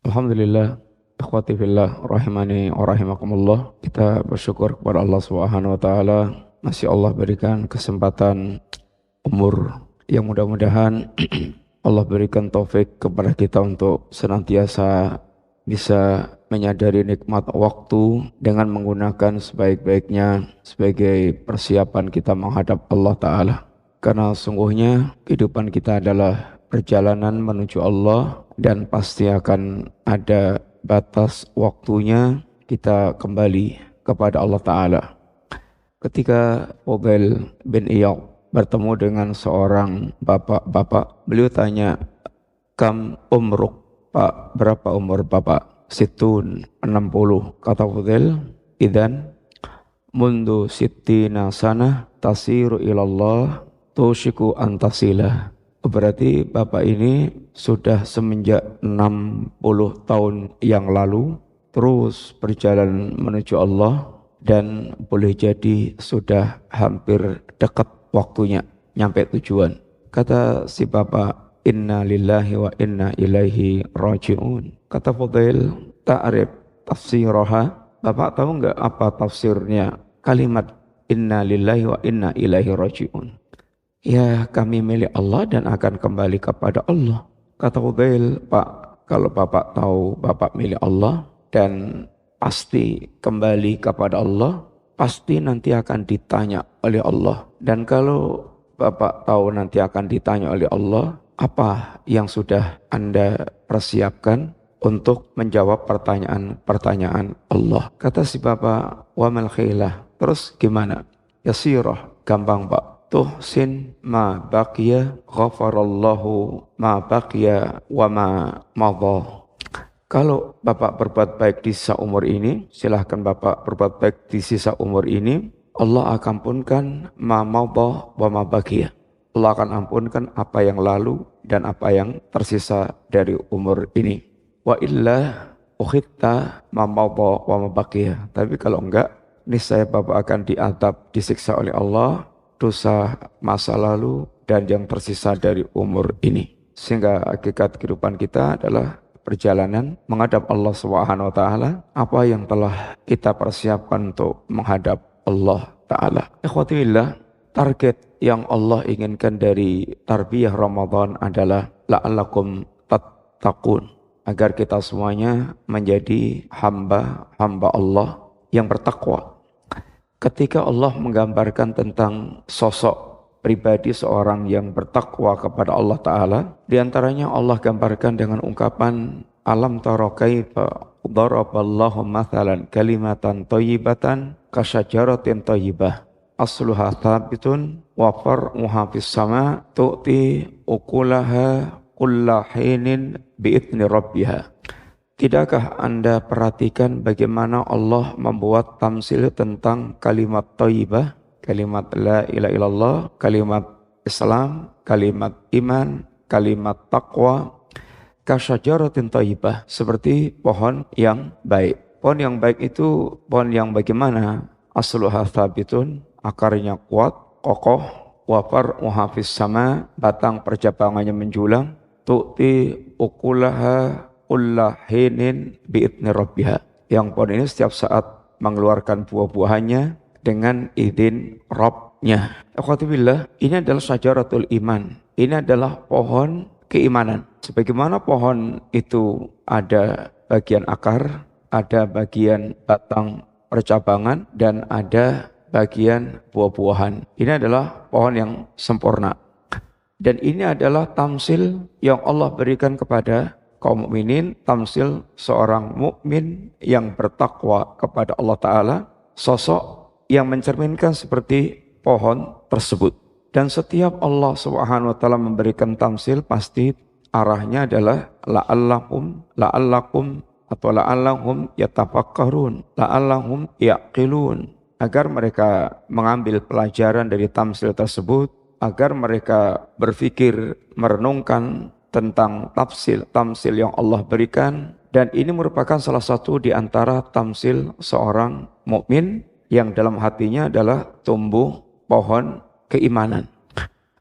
Alhamdulillah, ikhwati fillah, rahimani wa rahimakumullah. Kita bersyukur kepada Allah Subhanahu wa taala, masih Allah berikan kesempatan umur yang mudah-mudahan Allah berikan taufik kepada kita untuk senantiasa bisa menyadari nikmat waktu dengan menggunakan sebaik-baiknya sebagai persiapan kita menghadap Allah Ta'ala. Karena sungguhnya kehidupan kita adalah perjalanan menuju Allah dan pasti akan ada batas waktunya kita kembali kepada Allah Ta'ala. Ketika Fudail bin Iyad bertemu dengan seorang bapak-bapak, beliau tanya, "Kam umruk, Pak, berapa umur Bapak?" "Situn, 60." Kata Fudail, "Idzan mundu sittina sanah tasiru ilallah tushiku antasilah." Berarti Bapak ini sudah semenjak 60 tahun yang lalu terus berjalan menuju Allah dan boleh jadi sudah hampir dekat waktunya nyampe tujuan. Kata si Bapak, "Inna lillahi wa inna ilaihi raji'un." Kata Fudail, "Ta'rif tafsiraha?" Bapak tahu enggak apa tafsirnya kalimat inna lillahi wa inna ilaihi raji'un? "Ya, kami milik Allah dan akan kembali kepada Allah." Kata Fudail, "Pak, kalau Bapak tahu Bapak milik Allah dan pasti kembali kepada Allah, pasti nanti akan ditanya oleh Allah. Dan kalau Bapak tahu nanti akan ditanya oleh Allah, apa yang sudah Anda persiapkan untuk menjawab pertanyaan-pertanyaan Allah?" Kata si Bapak, "Wa mal khilah." Terus gimana? "Yasirah, gampang Pak. Tuhsin ma baqiya ghafarallahu ma baqiya wa ma madha." Kalau Bapak berbuat baik di sisa umur ini, silahkan Bapak berbuat baik di sisa umur ini, Allah akan ampunkan ma madha wa ma baqiya. Allah akan ampunkan apa yang lalu dan apa yang tersisa dari umur ini. Wa illa ukhitta ma madha wa ma baqiya. Tapi kalau enggak, niscaya Bapak akan diadab, disiksa oleh Allah dosa masa lalu dan yang tersisa dari umur ini. Sehingga hakikat kehidupan kita adalah perjalanan menghadap Allah Subhanahu wa taala, apa yang telah kita persiapkan untuk menghadap Allah taala. Ikhwati billah, target yang Allah inginkan dari tarbiyah Ramadan adalah la'allakum tattaqun, agar kita semuanya menjadi hamba-hamba Allah yang bertakwa. Ketika Allah menggambarkan tentang sosok pribadi seorang yang bertakwa kepada Allah Ta'ala, diantaranya Allah gambarkan dengan ungkapan, "Alam tara kaifa daraballahu mathalan kalimatan thayyibatan kasyajaratin thayyibah asluha thabitun wa far'uha fis sama tu'ti ukulaha kulla hinin bi'idni rabbiha." Tidakkah Anda perhatikan bagaimana Allah membuat tamsil tentang kalimat thayyibah, kalimat la ilaha illallah, kalimat Islam, kalimat iman, kalimat taqwa, kasyajaratin thayyibah, seperti pohon yang baik. Pohon yang baik itu pohon yang bagaimana? Asluha thabitun, akarnya kuat, kokoh, wa far'uha fis sama, batang percabangannya menjulang, tu'ti ukulaha kulla hinin bi'idni rabbiha. Yang pohon ini setiap saat mengeluarkan buah-buahannya dengan izin Rabbnya. Akhwati billah, ini adalah syajaratul iman. Ini adalah pohon keimanan. Sebagaimana pohon itu ada bagian akar, ada bagian batang percabangan, dan ada bagian buah-buahan. Ini adalah pohon yang sempurna. Dan ini adalah tamsil yang Allah berikan kepada kaum mukminin, tamsil seorang mukmin yang bertakwa kepada Allah Ta'ala, sosok yang mencerminkan seperti pohon tersebut. Dan setiap Allah Subhanahu wa taala memberikan tamsil, pasti arahnya adalah la'allakum atau la'allahum yatafakkarun, la'allahum yaqilun, agar mereka mengambil pelajaran dari tamsil tersebut, agar mereka berpikir, merenungkan tentang tamsil yang Allah berikan. Dan ini merupakan salah satu di antara tamsil seorang mukmin yang dalam hatinya adalah tumbuh pohon keimanan.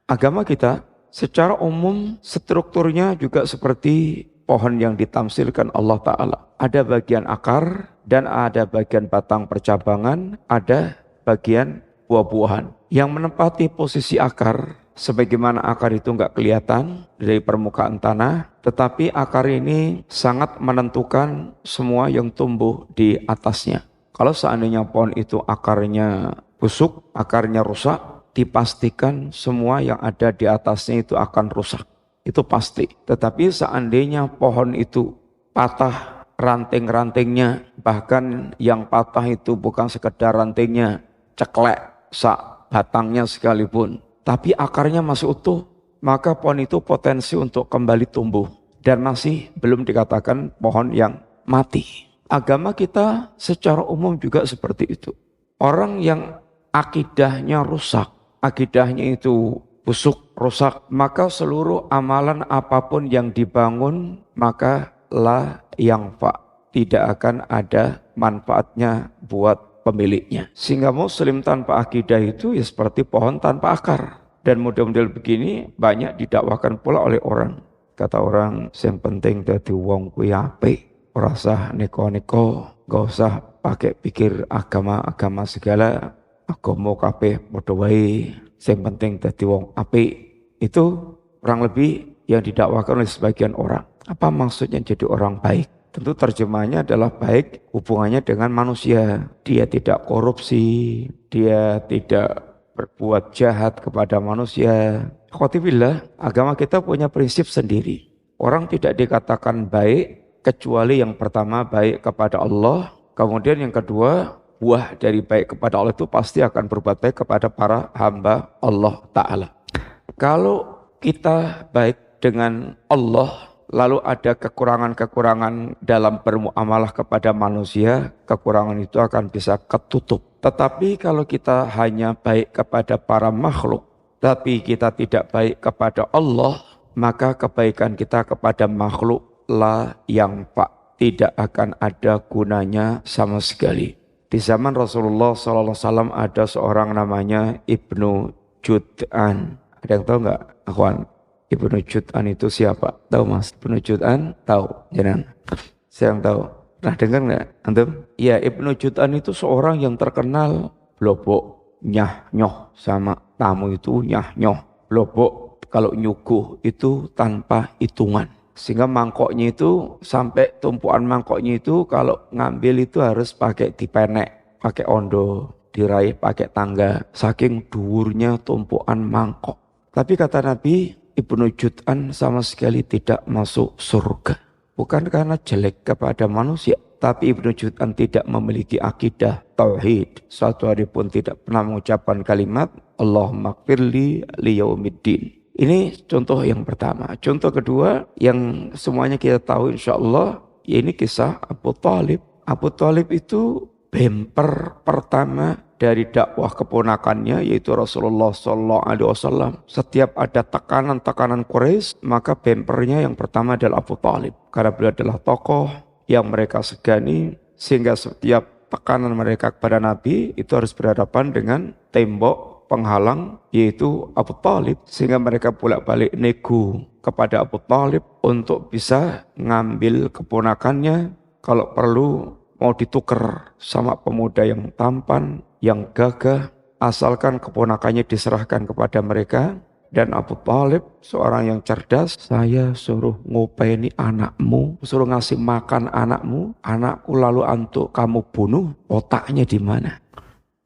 Agama kita secara umum strukturnya juga seperti pohon yang ditamsilkan Allah Ta'ala. Ada bagian akar dan ada bagian batang percabangan, ada bagian buah-buahan. Yang menempati posisi akar, sebagaimana akar itu enggak kelihatan dari permukaan tanah, tetapi akar ini sangat menentukan semua yang tumbuh di atasnya. Kalau seandainya pohon itu akarnya busuk, akarnya rusak, dipastikan semua yang ada di atasnya itu akan rusak. Itu pasti. Tetapi seandainya pohon itu patah ranting-rantingnya, bahkan yang patah itu bukan sekedar rantingnya, ceklek sak batangnya sekalipun, tapi akarnya masih utuh, maka pohon itu potensi untuk kembali tumbuh dan masih belum dikatakan pohon yang mati. Agama kita secara umum juga seperti itu. Orang yang akidahnya rusak, akidahnya itu busuk, rusak, maka seluruh amalan apapun yang dibangun, maka la yanfa, tidak akan ada manfaatnya buat pemiliknya. Sehingga muslim tanpa akidah itu ya seperti pohon tanpa akar. Dan model-model begini banyak didakwakan pula oleh orang. Kata orang, yang penting dadi wong kuwi apik, ora usah neko-neko, gak usah pakai pikir agama-agama segala, agama kabeh padha wae. Yang penting dadi wong apik. Itu kurang lebih yang didakwakan oleh sebagian orang. Apa maksudnya jadi orang baik? Tentu terjemahnya adalah baik hubungannya dengan manusia. Dia tidak korupsi, dia tidak berbuat jahat kepada manusia. Khotibillah, agama kita punya prinsip sendiri. Orang tidak dikatakan baik kecuali yang pertama baik kepada Allah, kemudian yang kedua buah dari baik kepada Allah itu pasti akan berbuat baik kepada para hamba Allah Ta'ala. Kalau kita baik dengan Allah, lalu ada kekurangan-kekurangan dalam bermuamalah kepada manusia, kekurangan itu akan bisa ketutup. Tetapi kalau kita hanya baik kepada para makhluk, tapi kita tidak baik kepada Allah, maka kebaikan kita kepada makhluk la yang tidak akan ada gunanya sama sekali. Di zaman Rasulullah SAW ada seorang namanya Ibnu Jud'an. Ada yang tahu nggak, akhwan? Ibnu Jud'an itu siapa? Tahu mas? Ibnu Jud'an tahu? Jangan. Saya yang tahu. Pernah dengar nggak? Antum? Ya, Ibnu Jud'an itu seorang yang terkenal blobok, nyah nyoh, sama tamu itu nyah nyoh. Blobok kalau nyuguh itu tanpa hitungan. Sehingga mangkoknya itu sampai tumpuan mangkoknya itu kalau ngambil itu harus pakai dipenek, pakai ondo, diraih pakai tangga. Saking dhuwurnya tumpuan mangkok. Tapi kata Nabi, Ibnu Jud'an sama sekali tidak masuk surga. Bukan karena jelek kepada manusia, tapi Ibnu Jud'an tidak memiliki akidah tauhid. Suatu hari pun tidak pernah mengucapkan kalimat Allahumma gfirli liyaumiddin. Ini contoh yang pertama. Contoh kedua yang semuanya kita tahu insya Allah, ya ini kisah Abu Thalib. Abu Thalib itu bemper pertama dari dakwah keponakannya yaitu Rasulullah SAW. Setiap ada tekanan-tekanan Quraisy, maka bempernya yang pertama adalah Abu Thalib. Karena beliau adalah tokoh yang mereka segani, sehingga setiap tekanan mereka kepada Nabi itu harus berhadapan dengan tembok penghalang yaitu Abu Thalib, sehingga mereka bolak-balik nego kepada Abu Thalib untuk bisa ngambil keponakannya, kalau perlu mau ditukar sama pemuda yang tampan, yang gagah, asalkan keponakannya diserahkan kepada mereka. Dan Abu Thalib seorang yang cerdas, saya suruh ngopeni anakmu, suruh ngasih makan anakmu, anakku lalu antuk kamu bunuh, otaknya di mana?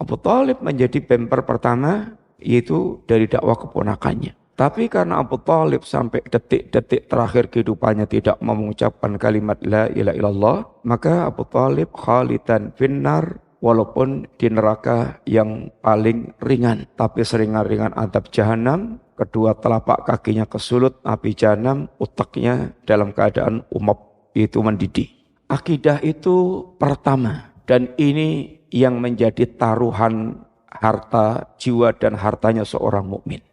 Abu Thalib menjadi bemper pertama yaitu dari dakwah keponakannya. Tapi karena Abu Thalib sampai detik-detik terakhir kehidupannya tidak mengucapkan kalimat la ilaha illallah, maka Abu Thalib khalidan finnar, walaupun di neraka yang paling ringan, tapi seringan-ringan azab jahanam. Kedua telapak kakinya kesulut api jahanam, otaknya dalam keadaan umap, yaitu mendidih. Akidah itu pertama, dan ini yang menjadi taruhan harta jiwa dan hartanya seorang mukmin.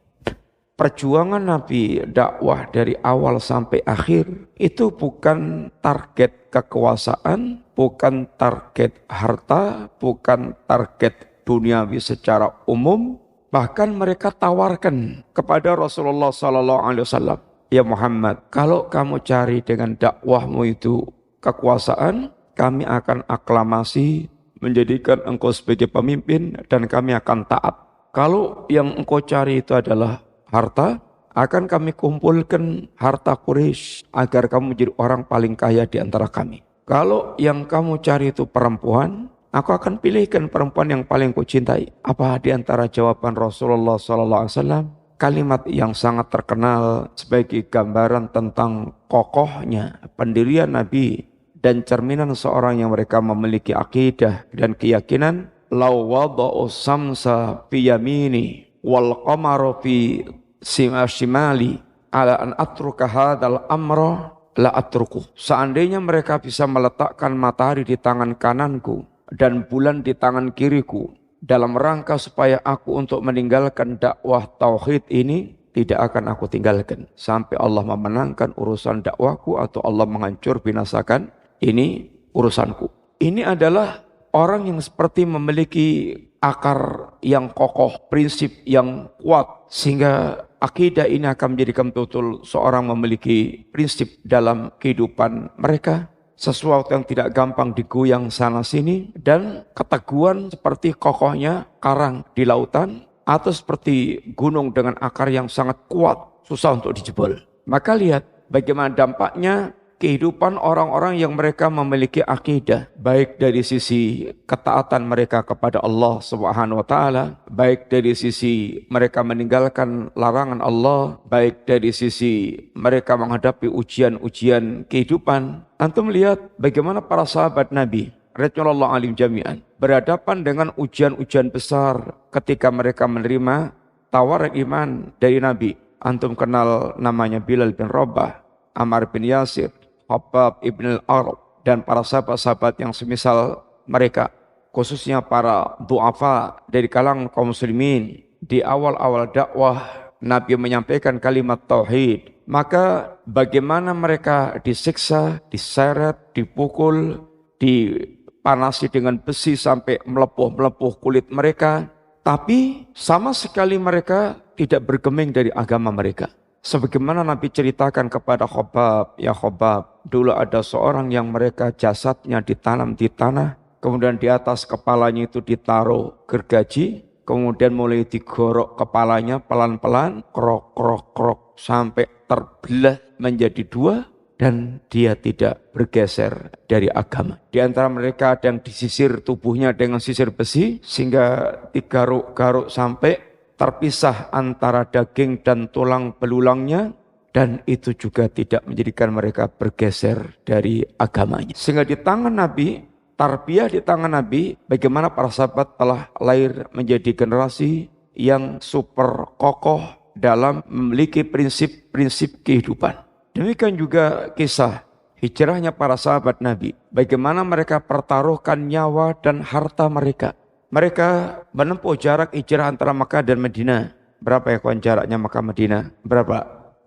Perjuangan Nabi dakwah dari awal sampai akhir itu bukan target kekuasaan, bukan target harta, bukan target duniawi secara umum. Bahkan mereka tawarkan kepada Rasulullah SAW, ya Muhammad, kalau kamu cari dengan dakwahmu itu kekuasaan, kami akan aklamasi menjadikan engkau sebagai pemimpin dan kami akan taat. Kalau yang engkau cari itu adalah harta, akan kami kumpulkan harta Quraisy agar kamu menjadi orang paling kaya di antara kami. Kalau yang kamu cari itu perempuan, aku akan pilihkan perempuan yang paling kau cintai. Apa di antara jawaban Rasulullah SAW? Kalimat yang sangat terkenal sebagai gambaran tentang kokohnya pendirian Nabi dan cerminan seorang yang mereka memiliki akidah dan keyakinan. Lau wada'u samsa fi yamini wal qamaru fi shimali ala an atruka hadzal amra la atruku. Seandainya mereka bisa meletakkan matahari di tangan kananku dan bulan di tangan kiriku dalam rangka supaya aku untuk meninggalkan dakwah tauhid ini, tidak akan aku tinggalkan sampai Allah memenangkan urusan dakwahku atau Allah menghancur binasakan ini urusanku. Ini adalah orang yang seperti memiliki akar yang kokoh, prinsip yang kuat, sehingga akidah ini akan menjadikan betul seorang memiliki prinsip dalam kehidupan mereka. Sesuatu yang tidak gampang digoyang sana sini, dan keteguhan seperti kokohnya karang di lautan atau seperti gunung dengan akar yang sangat kuat, susah untuk dijebol. Maka lihat bagaimana dampaknya kehidupan orang-orang yang mereka memiliki akidah, baik dari sisi ketaatan mereka kepada Allah Subhanahu wa taala, baik dari sisi mereka meninggalkan larangan Allah, baik dari sisi mereka menghadapi ujian-ujian kehidupan. Antum lihat bagaimana para sahabat Nabi radhiyallahu anhum jami'an berhadapan dengan ujian-ujian besar ketika mereka menerima tawaran iman dari Nabi. Antum kenal namanya Bilal bin Rabah, Ammar bin Yasir, Khabbab ibn al-Arab, dan para sahabat-sahabat yang semisal mereka, khususnya para du'afa dari kalangan kaum muslimin. Di awal-awal dakwah Nabi menyampaikan kalimat tauhid, maka bagaimana mereka disiksa, diseret, dipukul, dipanasi dengan besi sampai melepuh-melepuh kulit mereka, tapi sama sekali mereka tidak bergeming dari agama mereka. Sebagaimana Nabi ceritakan kepada Khabbab, ya Khabbab, dulu ada seorang yang mereka jasadnya ditanam di tanah, kemudian di atas kepalanya itu ditaruh gergaji, kemudian mulai digorok kepalanya pelan-pelan, krok, krok, krok, sampai terbelah menjadi dua, dan dia tidak bergeser dari agama. Di antara mereka ada yang disisir tubuhnya dengan sisir besi, sehingga digaruk-garuk sampai terpisah antara daging dan tulang belulangnya, dan itu juga tidak menjadikan mereka bergeser dari agamanya. Sehingga di tangan Nabi, tarbiyah di tangan Nabi, bagaimana para sahabat telah lahir menjadi generasi yang super kokoh dalam memiliki prinsip-prinsip kehidupan. Demikian juga kisah hijrahnya para sahabat Nabi, bagaimana mereka pertaruhkan nyawa dan harta mereka. Mereka menempuh jarak hijrah antara Makkah dan Madinah. Berapa ya kawan jaraknya Makkah Madinah? Berapa?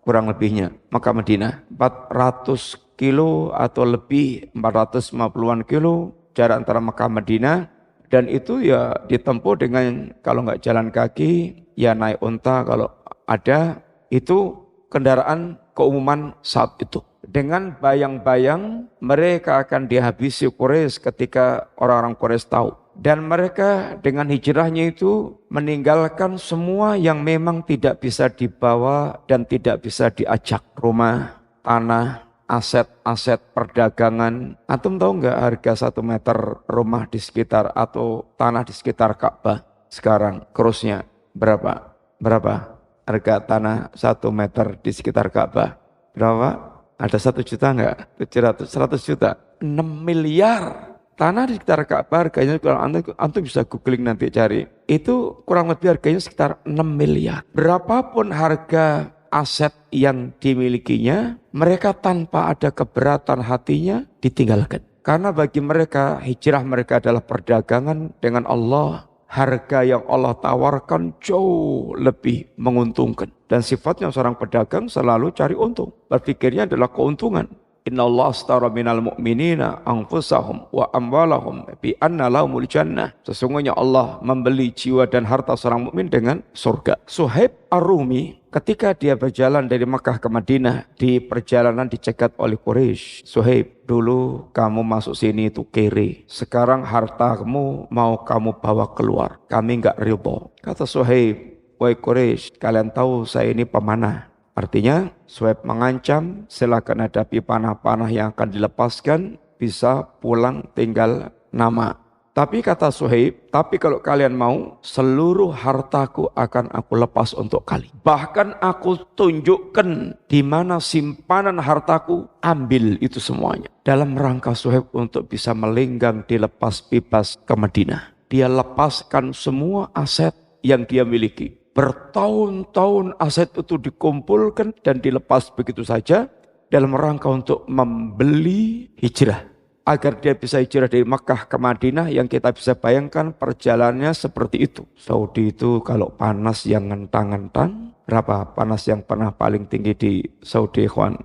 Kurang lebihnya. Makkah Madinah 400 kilo atau lebih, 450-an kilo jarak antara Makkah Madinah. Dan itu ya ditempuh dengan, kalau nggak jalan kaki, ya naik unta kalau ada. Itu kendaraan keumuman saat itu. Dengan bayang-bayang mereka akan dihabisi Quraisy ketika orang-orang Quraisy tahu. Dan mereka dengan hijrahnya itu meninggalkan semua yang memang tidak bisa dibawa dan tidak bisa diajak. Rumah, tanah, aset-aset perdagangan. Antum tahu nggak harga 1 meter rumah di sekitar atau tanah di sekitar Ka'bah sekarang kurusnya berapa? Berapa? Harga tanah 1 meter di sekitar Ka'bah berapa? Ada 1 juta nggak? 700, 100 juta? 6 miliar. Tanah di sekitar Ka'bah harganya, kalau antum bisa googling nanti cari, itu kurang lebih harganya sekitar 6 miliar. Berapapun harga aset yang dimilikinya, mereka tanpa ada keberatan hatinya ditinggalkan. Karena bagi mereka, hijrah mereka adalah perdagangan dengan Allah. Harga yang Allah tawarkan jauh lebih menguntungkan. Dan sifatnya seorang pedagang selalu cari untung. Berpikirnya adalah keuntungan. Innallaha astara minal mu'minina anfusahum wa amwalahum bi anna lahumul jannah. Sesungguhnya Allah membeli jiwa dan harta seorang mukmin dengan surga. Suhaib Ar-Rumi ketika dia berjalan dari Makkah ke Madinah, di perjalanan dicegat oleh Quraisy. Suhaib, dulu kamu masuk sini itu kere. Sekarang hartamu mau kamu bawa keluar. Kami enggak ridho. Kata Suhaib, wahai Quraisy, kalian tahu saya ini pemanah. Artinya, Suhaib mengancam, silakan hadapi panah-panah yang akan dilepaskan, bisa pulang tinggal nama. Tapi kata Suhaib, tapi kalau kalian mau, seluruh hartaku akan aku lepas untuk kalian. Bahkan aku tunjukkan di mana simpanan hartaku, ambil itu semuanya. Dalam rangka Suhaib untuk bisa melenggang dilepas bebas ke Madinah. Dia lepaskan semua aset yang dia miliki. Bertahun-tahun aset itu dikumpulkan dan dilepas begitu saja dalam rangka untuk membeli hijrah. Agar dia bisa hijrah dari Makkah ke Madinah yang kita bisa bayangkan perjalanannya seperti itu. Saudi itu kalau panas yang ngentang-ngentang, berapa panas yang pernah paling tinggi di Saudi, ikhwan?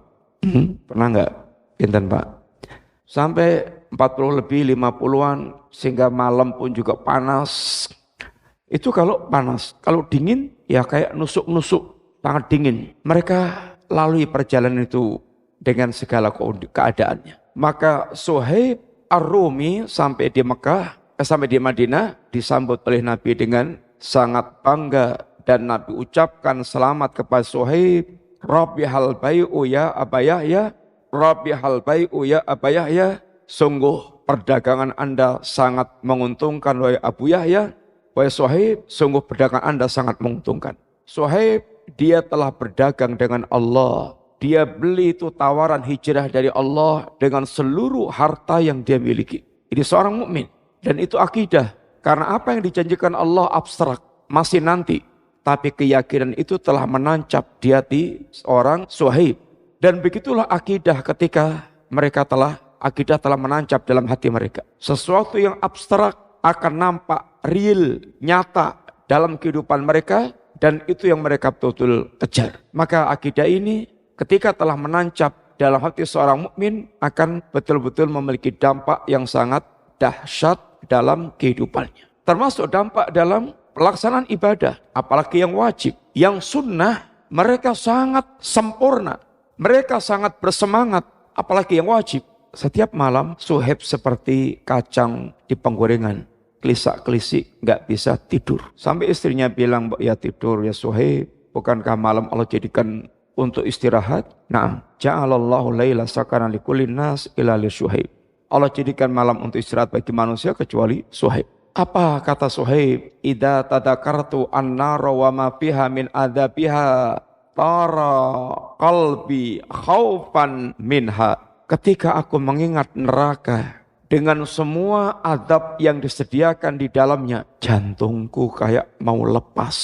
Pernah enggak? Pinten Pak? Sampai 40 lebih 50-an sehingga malam pun juga panas. Itu kalau panas, kalau dingin ya kayak nusuk-nusuk, sangat dingin. Mereka lalui perjalanan itu dengan segala keadaannya. Maka Suhaib Ar-Rumi sampai di Madinah disambut oleh Nabi dengan sangat bangga dan Nabi ucapkan selamat kepada Suhaib. Rabbi hal bai'u ya Aba Yahya, Rabbi hal bai'u ya Aba Yahya. Sungguh perdagangan Anda sangat menguntungkan wahai Abu Yahya. Wahai Suhaib, sungguh perdagangan Anda sangat menguntungkan. Suhaib, dia telah berdagang dengan Allah. Dia beli itu tawaran hijrah dari Allah dengan seluruh harta yang dia miliki. Ini seorang mukmin dan itu akidah. Karena apa yang dijanjikan Allah abstrak, masih nanti. Tapi keyakinan itu telah menancap di hati seorang Suhaib. Dan begitulah akidah ketika akidah telah menancap dalam hati mereka. Sesuatu yang abstrak akan nampak real, nyata dalam kehidupan mereka dan itu yang mereka betul-betul kejar. Maka akidah ini ketika telah menancap dalam hati seorang mukmin akan betul-betul memiliki dampak yang sangat dahsyat dalam kehidupannya. Termasuk dampak dalam pelaksanaan ibadah, apalagi yang wajib. Yang sunnah mereka sangat sempurna, mereka sangat bersemangat, apalagi yang wajib. Setiap malam Suhaib seperti kacang di penggorengan, kelisak-kelisik, nggak bisa tidur. Sampai istrinya bilang, ya tidur ya Suhaib, bukankah malam Allah jadikan untuk istirahat? Naam, ja'alallahu laila sakana likulli nas illa li Suhaib. Allah jadikan malam untuk istirahat bagi manusia kecuali Suhaib. Apa kata Suhaib? Idza tadakartu an-nara wa ma fiha min adzabiha tara qalbi khaufan minha. Ketika aku mengingat neraka dengan semua azab yang disediakan di dalamnya, jantungku kayak mau lepas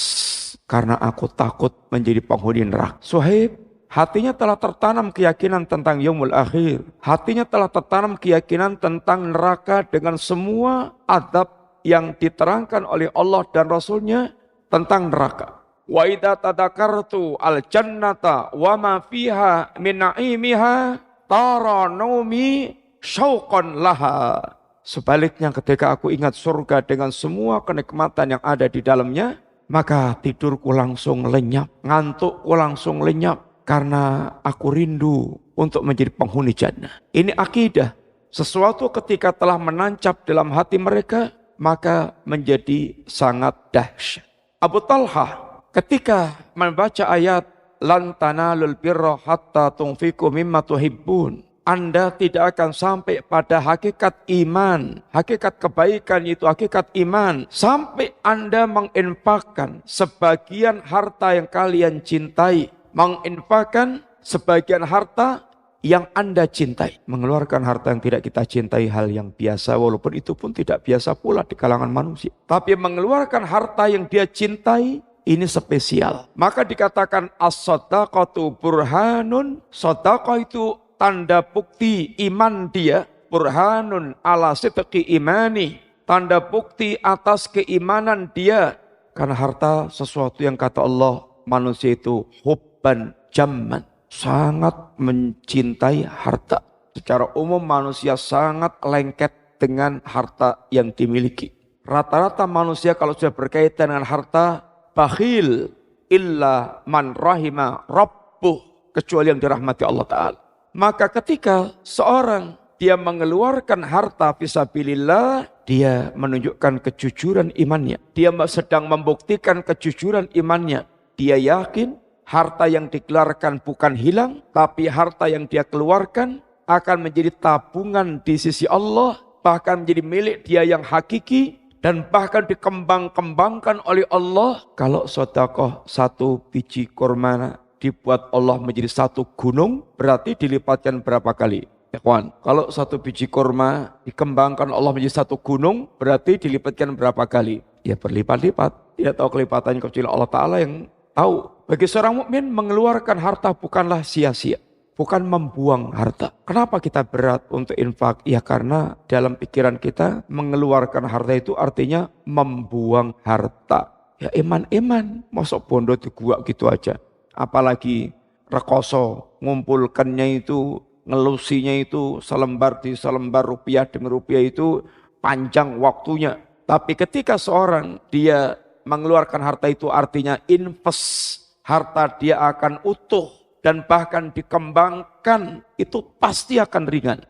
karena aku takut menjadi penghuni neraka. Suhaib, hatinya telah tertanam keyakinan tentang yaumul akhir. Hatinya telah tertanam keyakinan tentang neraka dengan semua azab yang diterangkan oleh Allah dan Rasulnya tentang neraka. Wa idza tadakartu al-jannata wa ma fiha min na'imiha tara naumi syauqan laha. Sebaliknya ketika aku ingat surga dengan semua kenikmatan yang ada di dalamnya, maka tidurku langsung lenyap, ngantukku langsung lenyap karena aku rindu untuk menjadi penghuni jannah. Ini akidah. Sesuatu ketika telah menancap dalam hati mereka, maka menjadi sangat dahsyat. Abu Talhah ketika membaca ayat lan tanalul birra hatta tunfiqu mimma tuhibbun. Anda tidak akan sampai pada hakikat iman, hakikat kebaikan itu hakikat iman. Sampai Anda menginfakkan sebagian harta yang kalian cintai. Menginfakkan sebagian harta yang Anda cintai. Mengeluarkan harta yang tidak kita cintai hal yang biasa, walaupun itu pun tidak biasa pula di kalangan manusia. Tapi mengeluarkan harta yang dia cintai, ini spesial. Maka dikatakan as-shadaqatu burhanun. Shadaqah itu tanda bukti iman dia. Burhanun ala sidqi imani. Tanda bukti atas keimanan dia. Karena harta sesuatu yang kata Allah manusia itu hubban jamman. sangat mencintai harta. Secara umum manusia sangat lengket dengan harta yang dimiliki. Rata-rata manusia kalau sudah berkaitan dengan harta, bakhil illa man rahima rabbuh, kecuali yang dirahmati Allah Ta'ala. Maka ketika seorang dia mengeluarkan harta fisabilillah, dia menunjukkan kejujuran imannya. Dia sedang membuktikan kejujuran imannya. Dia yakin harta yang dikeluarkan bukan hilang, tapi harta yang dia keluarkan akan menjadi tabungan di sisi Allah, bahkan menjadi milik dia yang hakiki, dan bahkan dikembang-kembangkan oleh Allah. Kalau sedekah 1 biji kurma dibuat Allah menjadi 1 gunung, berarti dilipatkan berapa kali? Ikhwan, kalau 1 biji kurma dikembangkan Allah menjadi 1 gunung, berarti dilipatkan berapa kali? Ya berlipat-lipat. Tidak tahu kelipatannya kecuali Allah Ta'ala yang tahu. Bagi seorang mukmin mengeluarkan harta bukanlah sia-sia, bukan membuang harta. Kenapa kita berat untuk infak? Ya karena dalam pikiran kita mengeluarkan harta itu artinya membuang harta. Ya iman-iman, masuk bondo di gua gitu aja. Apalagi rekoso, ngumpulkannya itu, ngelusinya itu selembar di selembar, rupiah demi rupiah itu panjang waktunya. Tapi ketika seorang dia mengeluarkan harta itu artinya invest. Harta dia akan utuh dan bahkan dikembangkan, itu pasti akan ringan.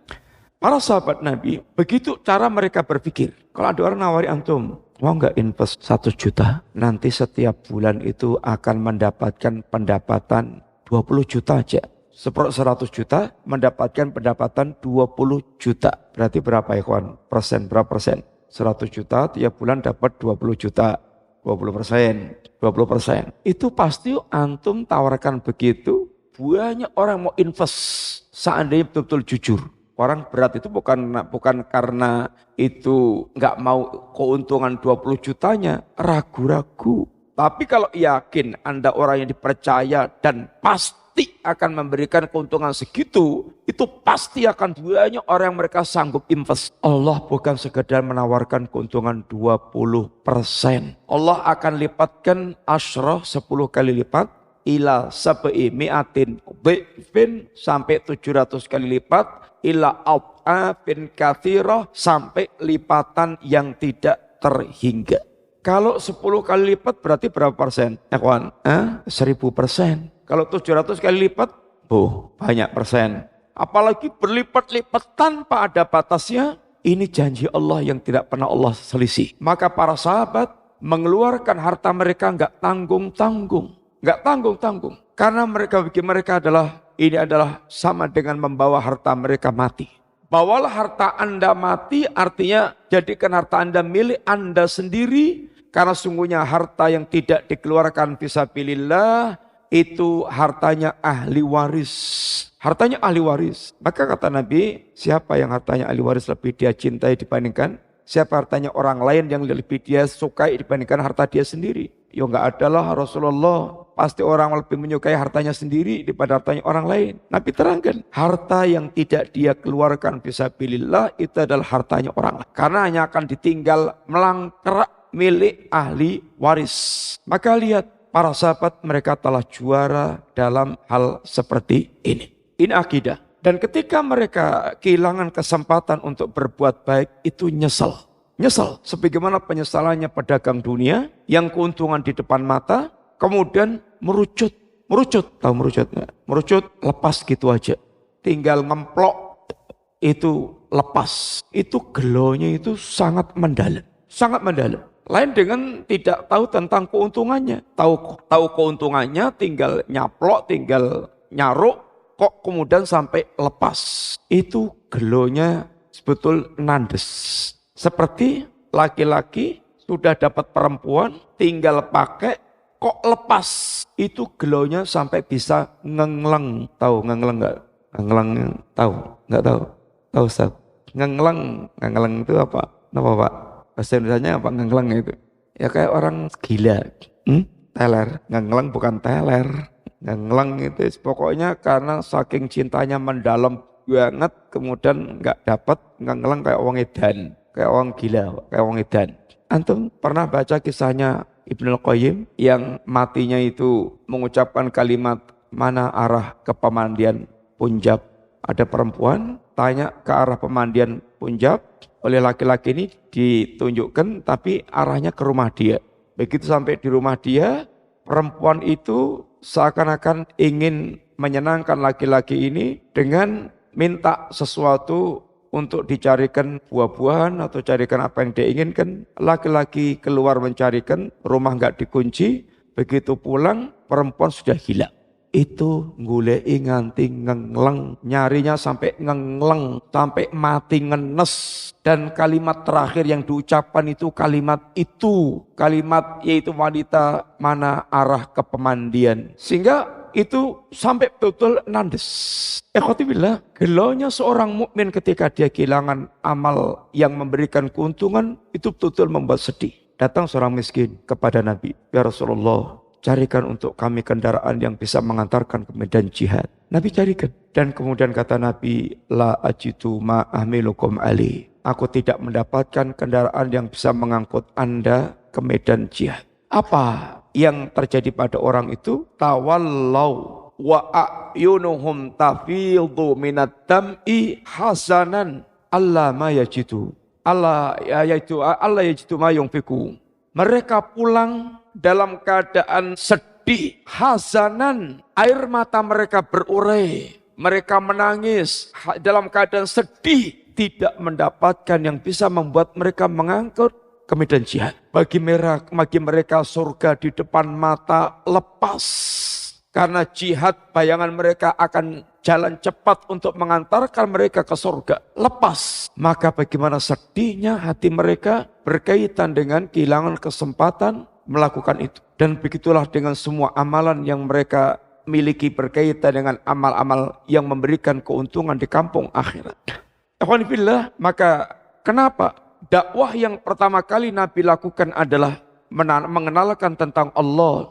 Para sahabat Nabi, begitu cara mereka berpikir. Kalau ada orang nawari antum, mau nggak invest 1 juta? Nanti setiap bulan itu akan mendapatkan pendapatan 20 juta aja. 100 juta mendapatkan pendapatan 20 juta. Berarti berapa ya kawan? Persen, berapa persen? 100 juta tiap bulan dapat 20 juta. 20%. Itu pasti antum tawarkan begitu. Banyak orang mau invest seandainya betul-betul jujur. Orang berat itu bukan karena itu nggak mau keuntungan 20 jutanya, ragu-ragu. Tapi kalau yakin Anda orang yang dipercaya dan pasti akan memberikan keuntungan segitu, itu pasti akan banyak orang yang mereka sanggup invest. Allah bukan sekedar menawarkan keuntungan 20%. Allah akan lipatkan asyrah 10 kali lipat, ila sab'i mi'atin dhifin sampai 700 kali lipat, ila ad'afin katsirah sampai lipatan yang tidak terhingga. Kalau 10 kali lipat berarti berapa persen? Ya kawan, 1000%. Kalau 700 kali lipat, banyak persen. Apalagi berlipat-lipat tanpa ada batasnya, ini janji Allah yang tidak pernah Allah selisih. Maka para sahabat mengeluarkan harta mereka enggak tanggung-tanggung. Enggak tanggung-tanggung. Karena bagi mereka ini adalah sama dengan membawa harta mereka mati. Bawalah harta Anda mati, artinya jadikan harta Anda milik Anda sendiri. Karena sungguhnya harta yang tidak dikeluarkan fisabilillah, itu hartanya ahli waris. Hartanya ahli waris. Maka kata Nabi, siapa yang hartanya ahli waris lebih dia cintai dibandingkan? Siapa hartanya orang lain yang lebih dia sukai dibandingkan harta dia sendiri? Ya enggak adalah Rasulullah. Pasti orang lebih menyukai hartanya sendiri daripada hartanya orang lain. Nabi terangkan, harta yang tidak dia keluarkan fisabilillah itu adalah hartanya orang lain. Karena hanya akan ditinggal melangkrak milik ahli waris. Maka lihat, para sahabat mereka telah juara dalam hal seperti ini. Ini akidah. Dan ketika mereka kehilangan kesempatan untuk berbuat baik, itu nyesel. Nyesel. Sebagaimana penyesalannya pedagang dunia yang keuntungan di depan mata, kemudian merucut. Merucut. Tahu merucut nggak? Merucut lepas gitu aja. Tinggal ngemplok, itu lepas. Itu gelonya itu sangat mendalam. Sangat mendalam. Lain dengan tidak tahu tentang keuntungannya. Tahu keuntungannya, tinggal nyaplok, tinggal nyaruk, kok kemudian sampai lepas. Itu gelonya sebetul nandes. Seperti laki-laki sudah dapat perempuan, tinggal pakai, kok lepas. Itu gelonya sampai bisa ngengleng. Tahu ngengleng enggak? Ngengleng tahu? Enggak tahu? Tahu Ustaz? Ngengleng itu apa? Apa Pak? Bahasa Indonesianya apa ngengleng itu? Ya kayak orang gila. Teler. Ngengleng bukan teler. Ngengleng itu pokoknya karena saking cintanya mendalam banget, kemudian nggak dapat, ngengleng kayak orang edan. Kayak orang gila, kayak orang edan. Antum pernah baca kisahnya Ibnul Qayyim yang matinya itu mengucapkan kalimat mana arah ke pemandian Punjab. Ada perempuan tanya ke arah pemandian Punjab, oleh laki-laki ini ditunjukkan tapi arahnya ke rumah dia. Begitu sampai di rumah dia, perempuan itu seakan-akan ingin menyenangkan laki-laki ini dengan minta sesuatu untuk dicarikan buah-buahan atau carikan apa yang dia inginkan. Laki-laki keluar mencarikan, rumah enggak dikunci, begitu pulang perempuan sudah hilang. Itu ngulei nganti ngengleng, nyarinya sampai ngengleng, sampai mati ngenes. Dan kalimat terakhir yang diucapkan itu kalimat yaitu wanita mana arah ke pemandian. Sehingga itu sampai betul nandes. Ikhwatibillah, gelonya seorang mukmin ketika dia kehilangan amal yang memberikan keuntungan itu betul membuat sedih. Datang seorang miskin kepada Nabi, ya Rasulullah, carikan untuk kami kendaraan yang bisa mengantarkan ke medan jihad. Nabi carikan. Dan kemudian kata Nabi, la ajitu ma ahmilukum ali. Aku tidak mendapatkan kendaraan yang bisa mengangkut Anda ke medan jihad. Apa yang terjadi pada orang itu? Tawallau wa a'yunuhum tafidhu minad dam'i hasanan Allah ma yajidu. Allah yajidu ma yunfiku. Mereka pulang dalam keadaan sedih, hasanan, air mata mereka berurai, mereka menangis dalam keadaan sedih, tidak mendapatkan yang bisa membuat mereka mengangkut ke medan jihad. Bagi mereka surga di depan mata lepas, karena jihad bayangan mereka akan jalan cepat untuk mengantarkan mereka ke surga, lepas. Maka bagaimana sedihnya hati mereka berkaitan dengan kehilangan kesempatan melakukan itu. Dan begitulah dengan semua amalan yang mereka miliki berkaitan dengan amal-amal yang memberikan keuntungan di kampung akhirat. Alhamdulillah, maka kenapa dakwah yang pertama kali Nabi lakukan adalah mengenalkan tentang Allah,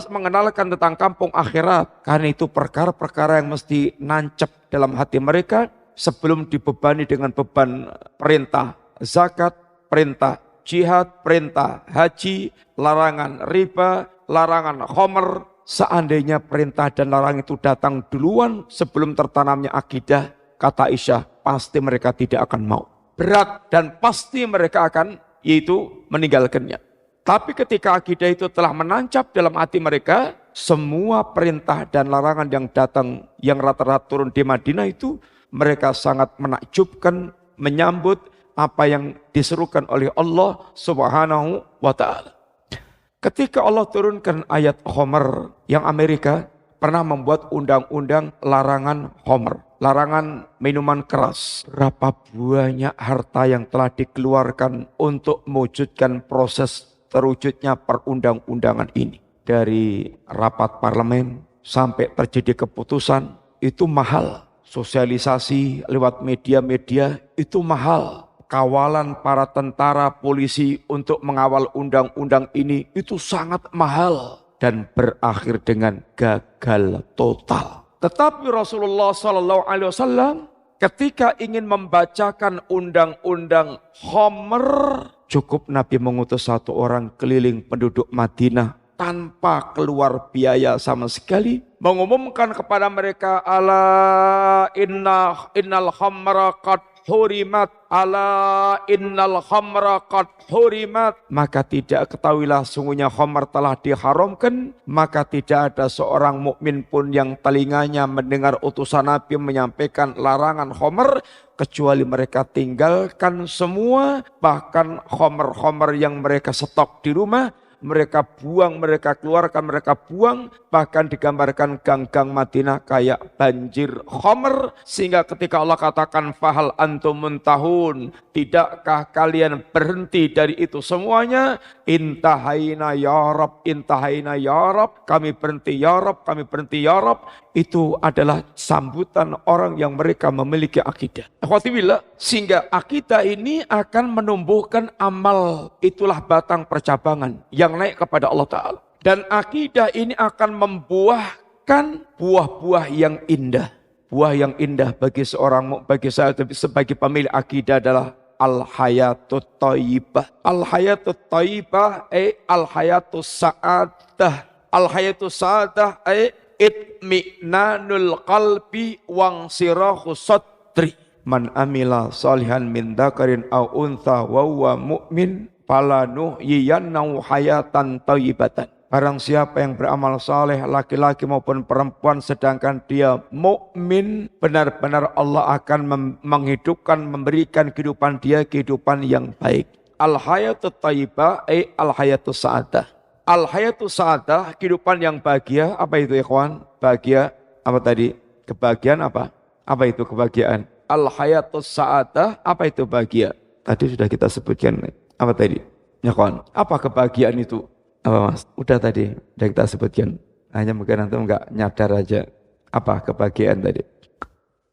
mengenalkan tentang kampung akhirat. Karena itu perkara-perkara yang mesti nancep dalam hati mereka sebelum dibebani dengan beban perintah zakat, perintah jihad, perintah haji, larangan riba, larangan khamr. Seandainya perintah dan larangan itu datang duluan sebelum tertanamnya akidah, kata Aisyah, pasti mereka tidak akan mau. Berat dan pasti mereka akan yaitu meninggalkannya. Tapi ketika akidah itu telah menancap dalam hati mereka, semua perintah dan larangan yang datang, yang rata-rata turun di Madinah itu, mereka sangat menakjubkan, menyambut apa yang diserukan oleh Allah Subhanahu wa ta'ala. Ketika Allah turunkan ayat khamr, yang Amerika pernah membuat undang-undang larangan khamr, larangan minuman keras. Berapa banyak harta yang telah dikeluarkan untuk mewujudkan proses terwujudnya perundang-undangan ini. Dari rapat parlemen sampai terjadi keputusan, itu mahal. Sosialisasi lewat media-media itu mahal. Kawalan para tentara, polisi untuk mengawal undang-undang ini itu sangat mahal. Dan berakhir dengan gagal total. Tetapi Rasulullah SAW ketika ingin membacakan undang-undang khamr, cukup Nabi mengutus satu orang keliling penduduk Madinah tanpa keluar biaya sama sekali, mengumumkan kepada mereka, ala innal khamra qad hurimat, ala innal khamra qad hurimat. Maka tidak ketahuilah sungguhnya khamr telah diharamkan. Maka tidak ada seorang mukmin pun yang telinganya mendengar utusan Nabi menyampaikan larangan khamr, kecuali mereka tinggalkan semua, bahkan khamr-khamr yang mereka stok di rumah, mereka buang, mereka keluarkan, mereka buang. Bahkan digambarkan gang-gang Madinah kayak banjir khamr. Sehingga ketika Allah katakan fahal antum muntahun, tidakkah kalian berhenti dari itu semuanya? Intahaina ya Rab, intahaina ya Rab, kami berhenti ya Rab, kami berhenti ya Rab. Itu adalah sambutan orang yang mereka memiliki akidah. Alhamdulillah, sehingga akidah ini akan menumbuhkan amal. Itulah batang percabangan yang naik kepada Allah Ta'ala. Dan akidah ini akan membuahkan buah-buah yang indah. Buah yang indah bagi saya sebagai pemilik akidah adalah al-hayatut thayyibah. Al-hayatut thayyibah al-hayatus sa'adah. Al-hayatus sa'adah itmi'nanul qalbi wangsirahu sadri. Man amila salihan min dzakarin aw untha wa huwa mu'min falanuhyiyannahu hayatan thayyibatan. Barang siapa yang beramal saleh laki-laki maupun perempuan sedangkan dia mukmin, benar-benar Allah akan menghidupkan, memberikan kehidupan dia kehidupan yang baik. Al-hayatu thayyibah al-hayatu sa'adah. Al-hayatu sa'adah, kehidupan yang bahagia. Apa itu ikhwan? Bahagia apa tadi? Kebahagiaan apa? Apa itu kebahagiaan? Al-hayatu sa'adah, apa itu bahagia? Tadi sudah kita sebutkan. Apa tadi? Ya kawan, apa kebahagiaan itu? Apa mas? Udah tadi, sudah kita sebutkan. Hanya mungkin nanti enggak nyadar aja. Apa kebahagiaan tadi?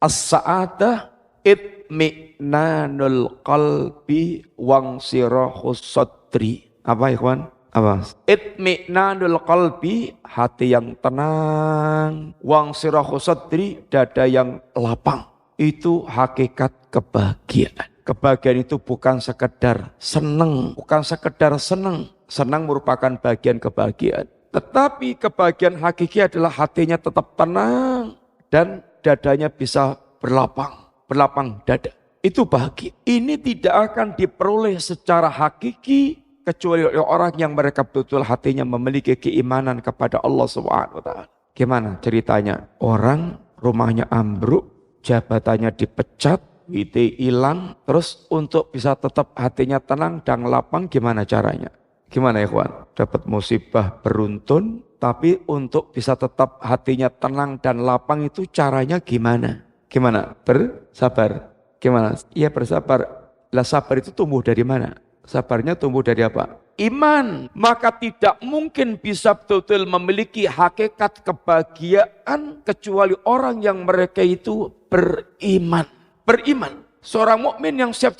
As-sa'adah itmi'nanul qalbi wangsirahu sadri. Apa ikhwan? Apa? Itmi'nanul qalbi, hati yang tenang. Wangsirahu sadri, dada yang lapang. Itu hakikat kebahagiaan. Kebahagiaan itu bukan sekedar senang, bukan sekedar senang. Senang merupakan bagian kebahagiaan. Tetapi kebahagiaan hakiki adalah hatinya tetap tenang dan dadanya bisa berlapang dada. Itu bahagia. Ini tidak akan diperoleh secara hakiki kecuali oleh orang yang mereka betul hatinya memiliki keimanan kepada Allah Subhanahu wa taala. Gimana ceritanya? Orang rumahnya ambruk, jabatannya dipecat, WT hilang, terus untuk bisa tetap hatinya tenang dan lapang gimana caranya? Gimana ya kawan? Dapat musibah beruntun, tapi untuk bisa tetap hatinya tenang dan lapang itu caranya gimana? Gimana? Bersabar. Gimana? Iya bersabar. Lah sabar itu tumbuh dari mana? Sabarnya tumbuh dari apa? Iman. Maka tidak mungkin bisa betul-betul memiliki hakikat kebahagiaan kecuali orang yang mereka itu beriman. Beriman. Seorang mukmin yang siap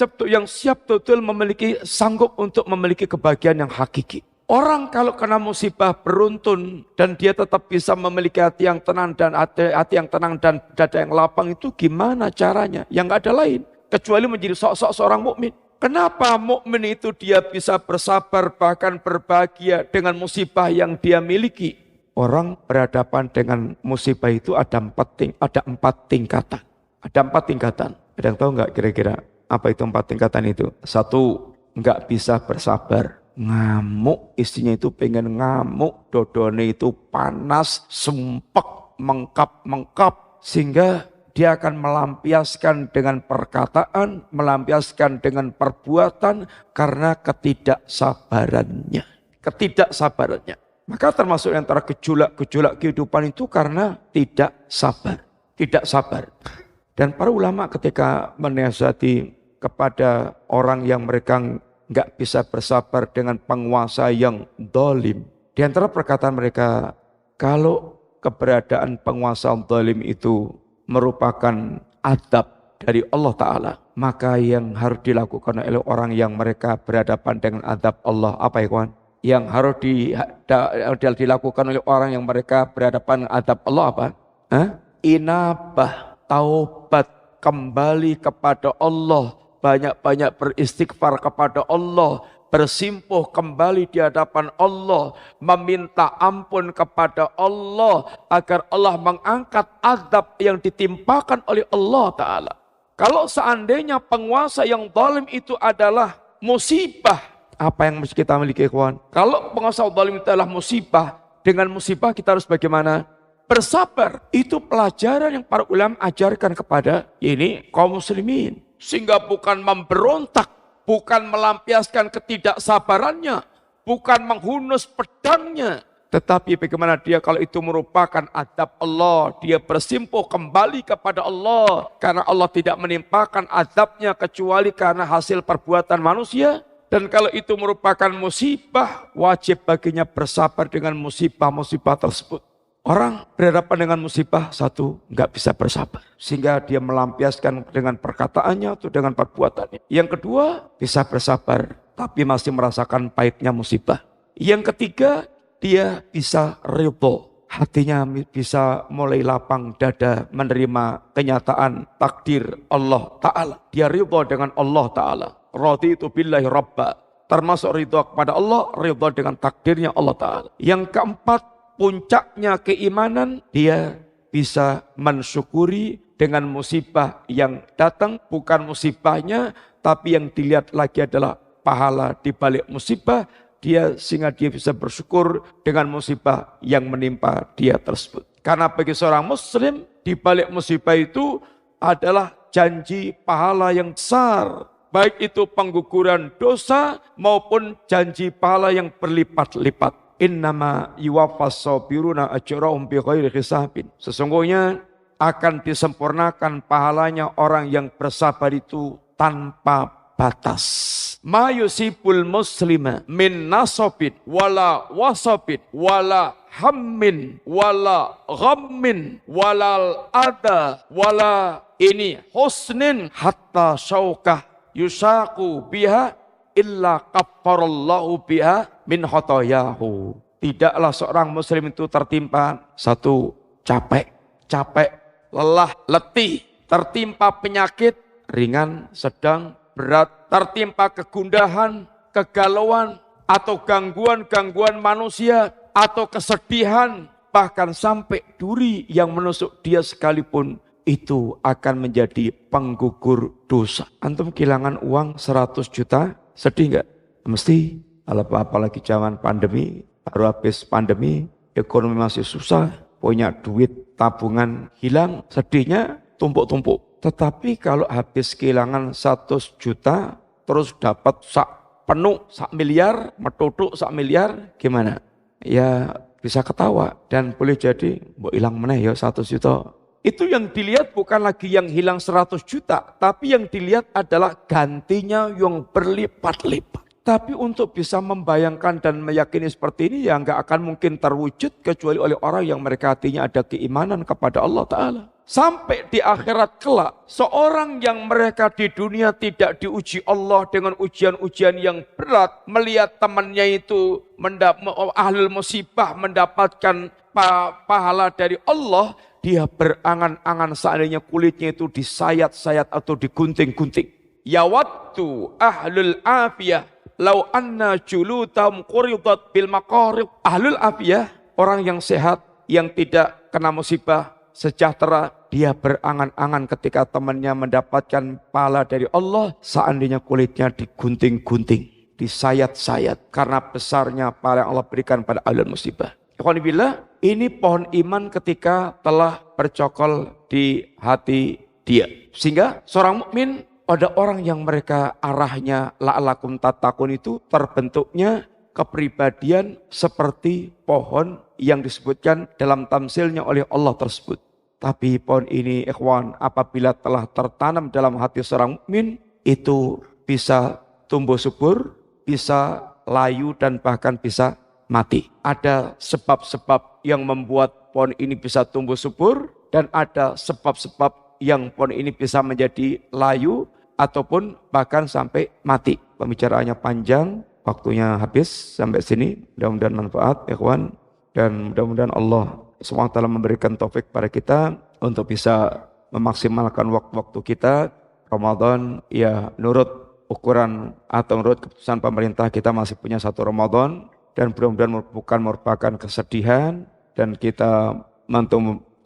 betul memiliki sanggup untuk memiliki kebahagiaan yang hakiki. Orang kalau kena musibah beruntun dan dia tetap bisa memiliki hati yang tenang dan hati yang tenang dan dada yang lapang itu gimana caranya? Yang nggak ada lain kecuali menjadi sosok seorang mukmin. Kenapa mukmin itu dia bisa bersabar bahkan berbahagia dengan musibah yang dia miliki? Orang berhadapan dengan musibah itu ada empat tingkatan. Ada 4 tingkatan. Ada yang tahu nggak kira-kira apa itu 4 tingkatan itu? 1, nggak bisa bersabar. Ngamuk, istrinya itu pengen ngamuk, dodone itu panas, sumpek, mengkap. Sehingga dia akan melampiaskan dengan perkataan, melampiaskan dengan perbuatan karena ketidaksabarannya. Maka termasuk antara gejolak kehidupan itu karena tidak sabar. Dan para ulama ketika menasihati kepada orang yang mereka nggak bisa bersabar dengan penguasa yang zalim. Di antara perkataan mereka, kalau keberadaan penguasa zalim itu merupakan adab dari Allah Ta'ala, maka yang harus dilakukan oleh orang yang mereka berhadapan dengan adab Allah, apa ya kawan? Yang harus dilakukan oleh orang yang mereka berhadapan dengan adab Allah apa? Inabah. Taubat, kembali kepada Allah, banyak-banyak beristighfar kepada Allah, bersimpuh kembali di hadapan Allah, meminta ampun kepada Allah agar Allah mengangkat azab yang ditimpakan oleh Allah Ta'ala. Kalau seandainya penguasa yang zalim itu adalah musibah, apa yang mesti kita miliki kawan? Kalau penguasa zalim itu adalah musibah, dengan musibah kita harus bagaimana? Bersabar. Itu pelajaran yang para ulama ajarkan kepada ini kaum muslimin. Sehingga bukan memberontak, bukan melampiaskan ketidaksabarannya, bukan menghunus pedangnya. Tetapi bagaimana dia kalau itu merupakan adab Allah, dia bersimpuh kembali kepada Allah. Karena Allah tidak menimpakan adabnya kecuali karena hasil perbuatan manusia. Dan kalau itu merupakan musibah, wajib baginya bersabar dengan musibah-musibah tersebut. Orang berhadapan dengan musibah, 1, nggak bisa bersabar. Sehingga dia melampiaskan dengan perkataannya atau dengan perbuatannya. Yang kedua, bisa bersabar, tapi masih merasakan pahitnya musibah. Yang ketiga, dia bisa ridho. Hatinya bisa mulai lapang dada menerima kenyataan takdir Allah Ta'ala. Dia ridho dengan Allah Ta'ala. Raditu billahi rabba. Termasuk ridho kepada Allah, ridho dengan takdirnya Allah Ta'ala. Yang keempat, puncaknya keimanan, dia bisa mensyukuri dengan musibah yang datang, bukan musibahnya, tapi yang dilihat lagi adalah pahala di balik musibah, sehingga dia bisa bersyukur dengan musibah yang menimpa dia tersebut. Karena bagi seorang muslim, di balik musibah itu adalah janji pahala yang besar. Baik itu pengguguran dosa maupun janji pahala yang berlipat-lipat. Innama yuwaffas sabiruna ajrahum bighairi hisabin. Sesungguhnya akan disempurnakan pahalanya orang yang bersabar itu tanpa batas. Ma yusibul muslima min nasabin wala wasabin wala hammin wala ghammin walal adha wala ini husnin hatta syaukah yusaku biha illa kaffarallahu biha min khotoyahu. Tidaklah seorang muslim itu tertimpa satu capek, lelah, letih, tertimpa penyakit ringan, sedang, berat, tertimpa kegundahan, kegalauan, atau gangguan-gangguan manusia, atau kesedihan, bahkan sampai duri yang menusuk dia sekalipun, itu akan menjadi penggugur dosa. Antum kehilangan uang 100 juta, sedih enggak? Mesti, apalagi zaman pandemi, baru habis pandemi, ekonomi masih susah, punya duit tabungan hilang, sedihnya tumpuk-tumpuk. Tetapi kalau habis kehilangan 100 juta, terus dapat penuh sak miliar, metutuk sak miliar, gimana? Ya bisa ketawa dan boleh jadi mbok ilang meneh ya 100 juta. Itu yang dilihat bukan lagi yang hilang 100 juta, tapi yang dilihat adalah gantinya yang berlipat-lipat. Tapi untuk bisa membayangkan dan meyakini seperti ini ya enggak akan mungkin terwujud kecuali oleh orang yang mereka hatinya ada keimanan kepada Allah Ta'ala. Sampai di akhirat kelak, seorang yang mereka di dunia tidak diuji Allah dengan ujian-ujian yang berat, melihat temannya itu ahlul musibah mendapatkan pahala dari Allah, dia berangan-angan seandainya kulitnya itu disayat-sayat atau digunting-gunting. Ya waktu ahlul afiyah, lau anna julutahum quridat bil maqarib. Ahlul afiyah, orang yang sehat, yang tidak kena musibah, sejahtera, dia berangan-angan ketika temannya mendapatkan pahala dari Allah, seandainya kulitnya digunting-gunting, disayat-sayat, karena besarnya pahala yang Allah berikan pada ahlul musibah. Ikhwanibillah, ini pohon iman ketika telah bercokol di hati dia. Sehingga seorang mukmin, ada orang yang mereka arahnya la'alakum tattaqun itu terbentuknya kepribadian seperti pohon yang disebutkan dalam tamsilnya oleh Allah tersebut. Tapi pohon ini ikhwan apabila telah tertanam dalam hati seorang mukmin itu bisa tumbuh subur, bisa layu dan bahkan bisa mati. Ada sebab-sebab yang membuat pohon ini bisa tumbuh subur dan ada sebab-sebab yang pohon ini bisa menjadi layu ataupun bahkan sampai mati. Pembicaraannya panjang, waktunya habis sampai sini. Mudah-mudahan manfaat ikhwan dan mudah-mudahan Allah SWT memberikan taufik pada kita untuk bisa memaksimalkan waktu-waktu kita. Ramadan ya nurut ukuran atau nurut keputusan pemerintah kita masih punya satu Ramadan dan mudah-mudahan bukan merupakan kesedihan dan kita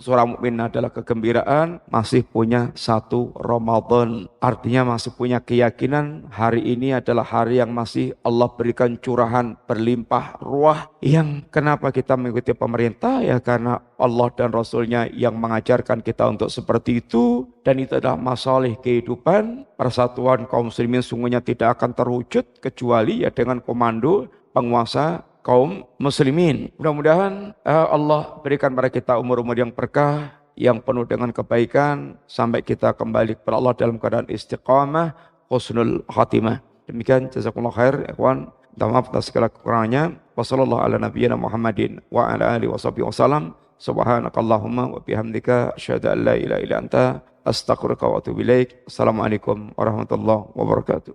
seorang mukmin adalah kegembiraan masih punya satu Ramadan. Artinya masih punya keyakinan hari ini adalah hari yang masih Allah berikan curahan berlimpah ruah. Yang kenapa kita mengikuti pemerintah ya karena Allah dan Rasulnya yang mengajarkan kita untuk seperti itu. Dan itu adalah masalah kehidupan. Persatuan kaum muslimin sungguhnya tidak akan terwujud kecuali ya dengan komando penguasa kaum muslimin. Mudah-mudahan Allah berikan pada kita umur-umur yang berkah, yang penuh dengan kebaikan, sampai kita kembali kepada Allah dalam keadaan istiqamah, husnul khatimah. Demikian, jazakumullah khair, ikhwan. Minta maaf atas segala kekurangannya. Wassallallahu ala nabiyyina Muhammadin wa ala alihi washabihi wasallam. Subhanakallahumma wa bihamdika asyhadu an la ilaha illa anta astaghfiruka wa atubu ilaik. Assalamualaikum warahmatullahi wabarakatuh.